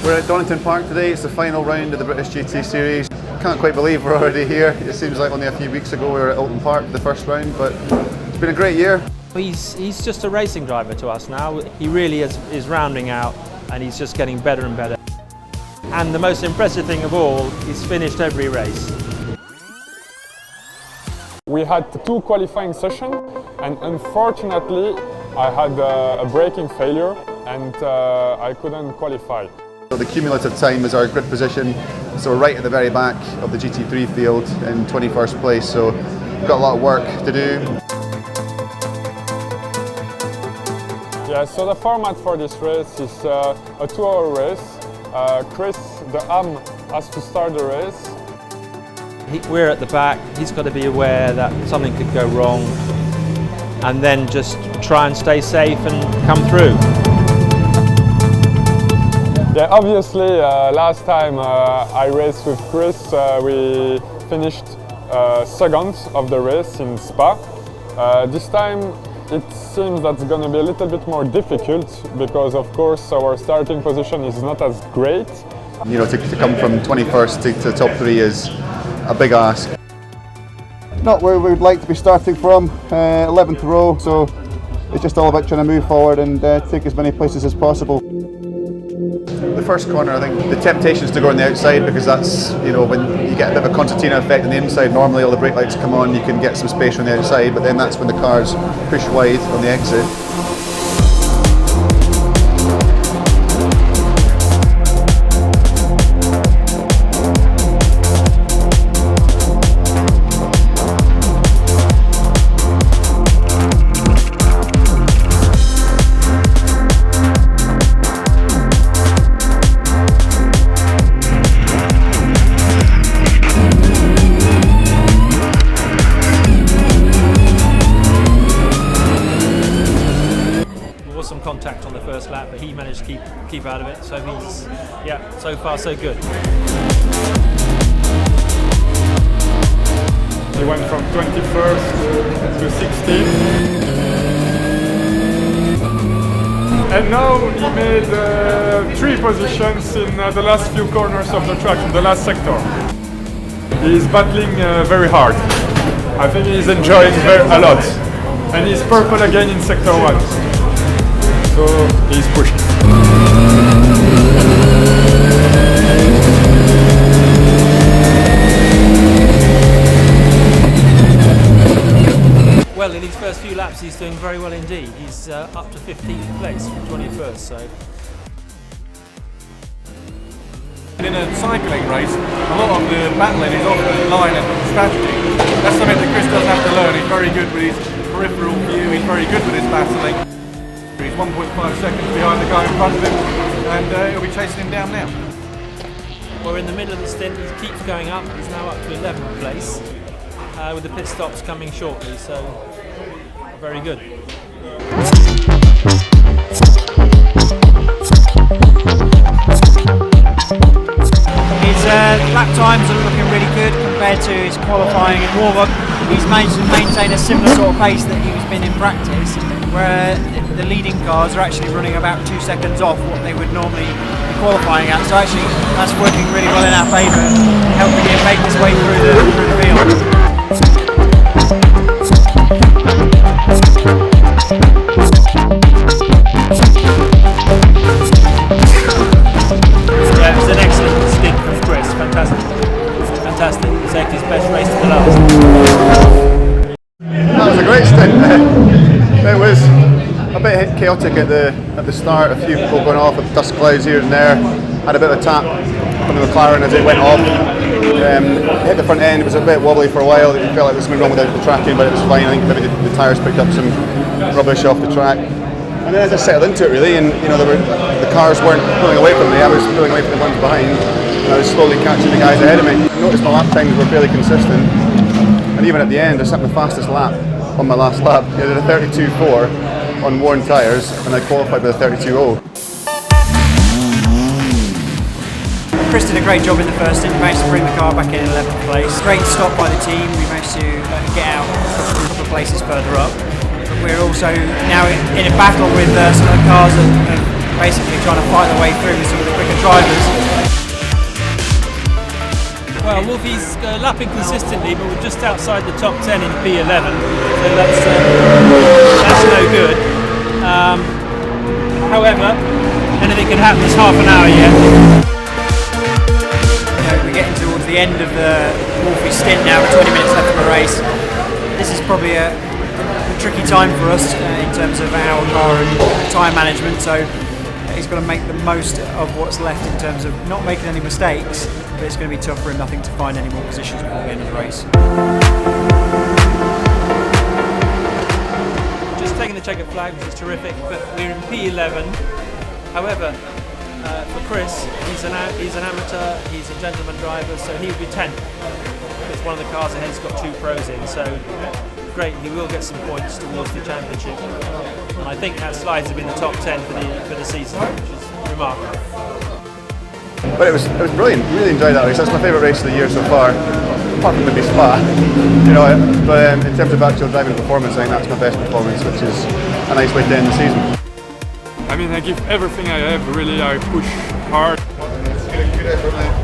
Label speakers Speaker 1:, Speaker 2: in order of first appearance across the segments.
Speaker 1: We're at Donington Park today. It's the final round of the British GT Series. Can't quite believe we're already here. It seems like only a few weeks ago we were at Alton Park, the first round, but it's been a great year.
Speaker 2: He's just a racing driver to us now. He really is rounding out, and he's just getting better and better. And the most impressive thing of all, he's finished every race.
Speaker 3: We had 2 qualifying sessions, and unfortunately I had a braking failure and I couldn't qualify.
Speaker 1: So the cumulative time is our grid position, so we're right at the very back of the GT3 field in 21st place, so we've got a lot of work to do.
Speaker 3: Yeah, so the format for this race is a 2-hour race. Chris, the AM, has to start the race.
Speaker 2: We're at the back, he's got to be aware that something could go wrong, and then just try and stay safe and come through.
Speaker 3: Yeah, obviously last time I raced with Chris, we finished second of the race in Spa. This time it seems that's going to be a little bit more difficult because of course our starting position is not as great.
Speaker 1: You know, to come from 21st to top 3 is a big ask. Not where we would like to be starting from, 11th row, so it's just all about trying to move forward and take as many places as possible. The first corner, I think the temptation is to go on the outside because that's, you know, when you get a bit of a concertina effect on the inside, normally all the brake lights come on, you can get some space on the outside, but then that's when the cars push wide on the exit.
Speaker 2: Some contact on the first lap, but he managed to keep out of it, so he's, yeah, so far so good.
Speaker 3: He went from 21st to 16th. And now he made 3 positions in the last few corners of the track, in the last sector. He's battling very hard. I think he's enjoying a lot. And he's purple again in sector 1. So he's pushing.
Speaker 2: Well, in his first few laps he's doing very well indeed. He's up to 15th place from 21st, so...
Speaker 4: In a cycling race, a lot of the battling is often line and strategy. That's something that Chris does have to learn. He's very good with his peripheral view, he's very good with his battling. He's 1.5 seconds behind the guy in front of him, and he'll be chasing him down now.
Speaker 2: We're in the middle of the stint, he keeps going up, he's now up to 11th place, with the pit stops coming shortly, so very good.
Speaker 5: His lap times are looking really good compared to his qualifying and warm-up. He's managed to maintain a similar sort of pace that he's been in practice, where the leading cars are actually running about 2 seconds off what they would normally be qualifying at. So actually that's working really well in our favour, helping him make his way through the field.
Speaker 2: Yeah, it was an excellent stint from Chris, fantastic. He saved his best race to the last.
Speaker 1: That was a great stint. It was a bit chaotic at the start, a few people going off with dust clouds here and there. Had a bit of a tap from the McLaren as it went off. Hit the front end, it was a bit wobbly for a while. It felt like there was something wrong with the tracking, but it was fine. I think maybe the tyres picked up some rubbish off the track. And then I just settled into it really, and you know the cars weren't pulling away from me. I was pulling away from the ones behind, and I was slowly catching the guys ahead of me. I noticed my lap times were fairly consistent, and even at the end I set my fastest lap on my last lap. I did a 32.4 on worn tyres, and I qualified with a 32.0.
Speaker 5: Chris did a great job in the first stint. He managed to bring the car back in 11th place. Great stop by the team. We managed to get out a couple of places further up. We're also now in a battle with some of the cars that are basically trying to fight their way through with some of the quicker drivers.
Speaker 2: Well, Wolfie's lapping consistently, but we're just outside the top 10 in P11, so that's no good. However, anything can happen. There's half an hour yet.
Speaker 5: We're getting towards the end of the Wolfie stint now, with 20 minutes left of the race. This is probably a tricky time for us in terms of our car and tyre management, so he's got to make the most of what's left in terms of not making any mistakes, but it's going to be tough for him, I think, to find any more positions before the end of the race.
Speaker 2: Just taking the checkered flag, which is terrific, but we're in P11. However, for Chris, he's an amateur, he's a gentleman driver, so he would be 10th. Because one of the cars ahead's got 2 pros in, so great, he will get some points towards the championship. And I think that slides him in the top 10 for the season, which is remarkable.
Speaker 1: But it was brilliant. Really enjoyed that race. That's my favourite race of the year so far, apart from maybe Spa. You know, but in terms of actual driving performance, I think that's my best performance, which is a nice way to end the season.
Speaker 3: I mean, I give everything I have. Really, I push hard.
Speaker 1: Good effort, mate.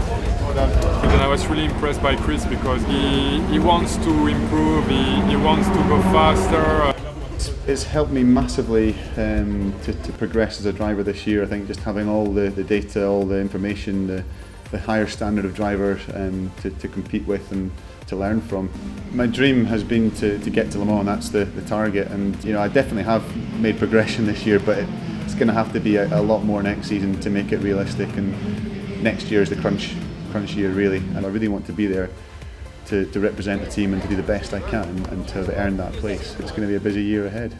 Speaker 1: Well done.
Speaker 3: And I was really impressed by Chris because he wants to improve. He wants to go faster.
Speaker 1: It's helped me massively to progress as a driver this year. I think just having all the data, all the information, the higher standard of driver to compete with and to learn from. My dream has been to get to Le Mans. That's the target, and you know I definitely have made progression this year, but it's going to have to be a lot more next season to make it realistic. And next year is the crunch year really, and I really want to be there to represent the team and to do the best I can and to have earned that place. It's going to be a busy year ahead.